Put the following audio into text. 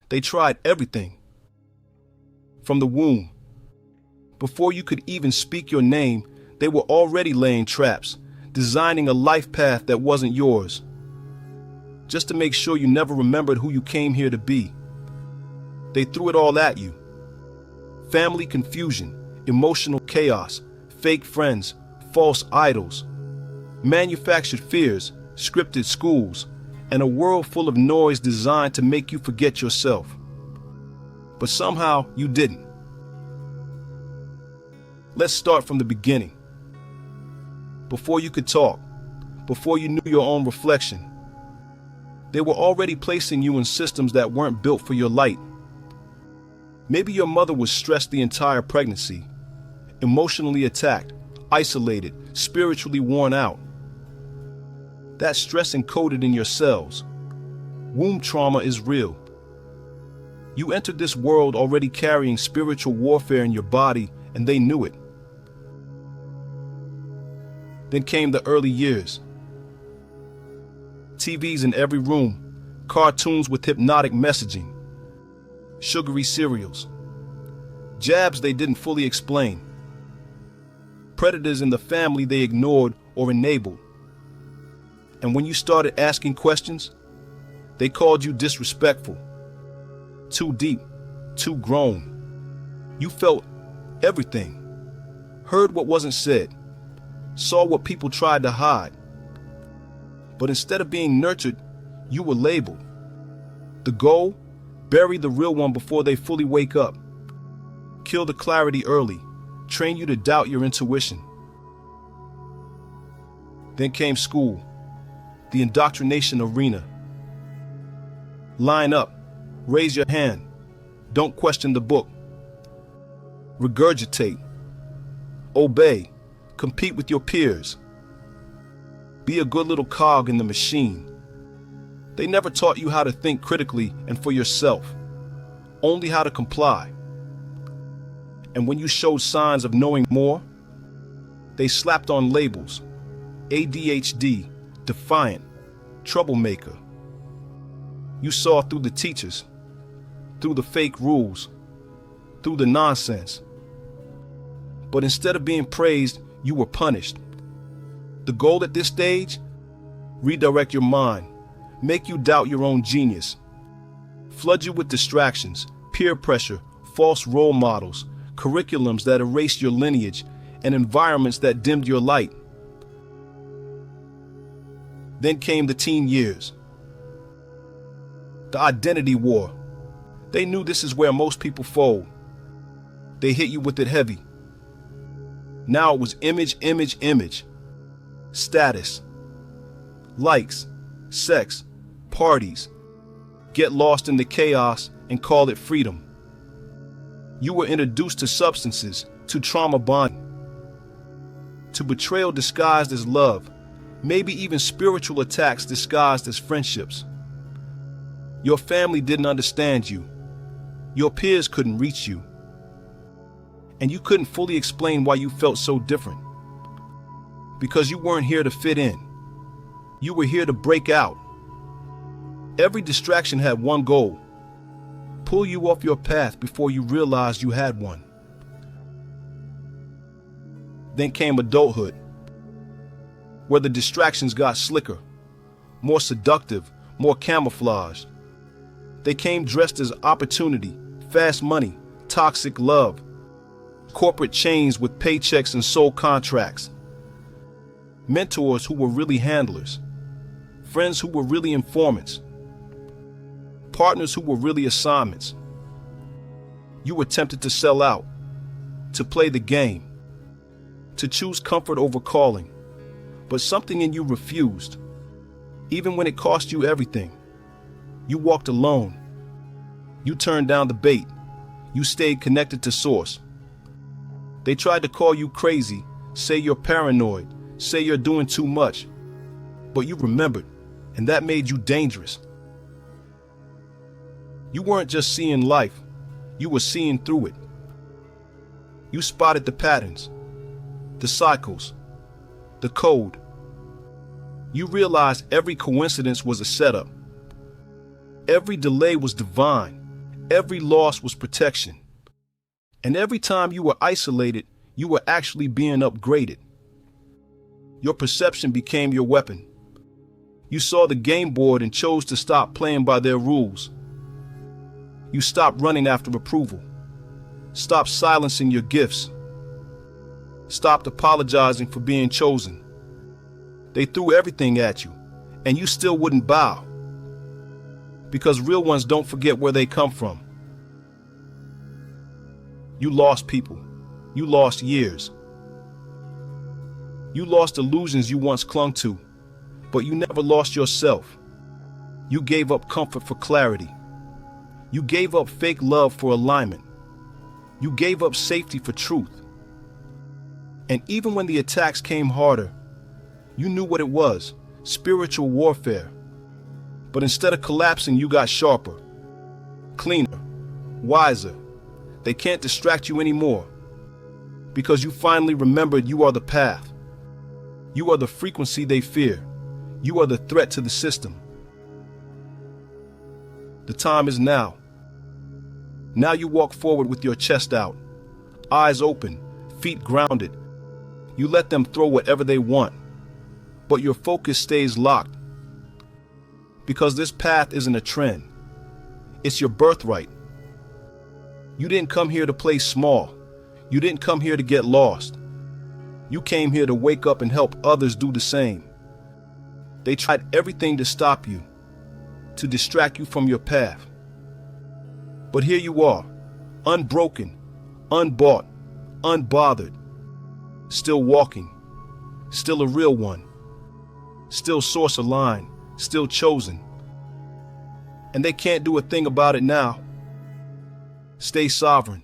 They tried everything. From the womb. Before you could even speak your name, they were already laying traps, designing a life path that wasn't yours. Just to make sure you never remembered who you came here to be. They threw it all at you. Family confusion, emotional chaos, fake friends, false idols, manufactured fears, scripted schools, and a world full of noise designed to make you forget yourself. But somehow you didn't. Let's start from the beginning. Before you could talk, before you knew your own reflection, they were already placing you in systems that weren't built for your light. Maybe your mother was stressed the entire pregnancy, emotionally attacked, isolated, spiritually worn out. That stress encoded in your cells. Womb trauma is real. You entered this world already carrying spiritual warfare in your body, and they knew it. Then came the early years. TVs in every room, cartoons with hypnotic messaging, sugary cereals, jabs they didn't fully explain, predators in the family they ignored or enabled. And when you started asking questions, they called you disrespectful, too deep, too grown. You felt everything, heard what wasn't said, saw what people tried to hide. But instead of being nurtured, you were labeled. The goal? Bury the real one before they fully wake up. Kill the clarity early. Train you to doubt your intuition. Then came school, the indoctrination arena. Line up, raise your hand, don't question the book. Regurgitate, obey, compete with your peers. Be a good little cog in the machine. They never taught you how to think critically and for yourself, only how to comply. And when you showed signs of knowing more, they slapped on labels: ADHD, defiant, troublemaker. You saw through the teachers, through the fake rules, through the nonsense. But instead of being praised, you were punished. The goal at this stage? Redirect your mind, make you doubt your own genius, flood you with distractions, peer pressure, false role models, curriculums that erased your lineage, and environments that dimmed your light. Then came the teen years. The identity war. They knew this is where most people fold. They hit you with it heavy. Now it was image, image, image. Status. Likes. Sex. Parties. Get lost in the chaos and call it freedom. You were introduced to substances, to trauma bonding, to betrayal disguised as love, maybe even spiritual attacks disguised as friendships. Your family didn't understand you. Your peers couldn't reach you. And you couldn't fully explain why you felt so different. Because you weren't here to fit in. You were here to break out. Every distraction had one goal: pull you off your path before you realized you had one. Then came adulthood, where the distractions got slicker, more seductive, more camouflaged. They came dressed as opportunity, fast money, toxic love, corporate chains with paychecks and soul contracts, mentors who were really handlers, friends who were really informants, partners who were really assignments. You were tempted to sell out, to play the game, to choose comfort over calling, but something in you refused. Even when it cost you everything, you walked alone. You turned down the bait. You stayed connected to source. They tried to call you crazy, say you're paranoid, say you're doing too much, but you remembered, and that made you dangerous. You weren't just seeing life, you were seeing through it. You spotted the patterns, the cycles, the code. You realized every coincidence was a setup. Every delay was divine. Every loss was protection. And every time you were isolated, you were actually being upgraded. Your perception became your weapon. You saw the game board and chose to stop playing by their rules. You stopped running after approval. Stopped silencing your gifts. Stopped apologizing for being chosen. They threw everything at you, and you still wouldn't bow. Because real ones don't forget where they come from. You lost people. You lost years. You lost illusions you once clung to, but you never lost yourself. You gave up comfort for clarity. You gave up fake love for alignment. You gave up safety for truth. And even when the attacks came harder, you knew what it was, spiritual warfare. But instead of collapsing, you got sharper, cleaner, wiser. They can't distract you anymore because you finally remembered you are the path. You are the frequency they fear. You are the threat to the system. The time is now. Now you walk forward with your chest out, eyes open, feet grounded. You let them throw whatever they want, but your focus stays locked. Because this path isn't a trend. It's your birthright. You didn't come here to play small. You didn't come here to get lost. You came here to wake up and help others do the same. They tried everything to stop you, to distract you from your path. But here you are, unbroken, unbought, unbothered, still walking, still a real one, still source aligned, still chosen. And they can't do a thing about it now. Stay sovereign.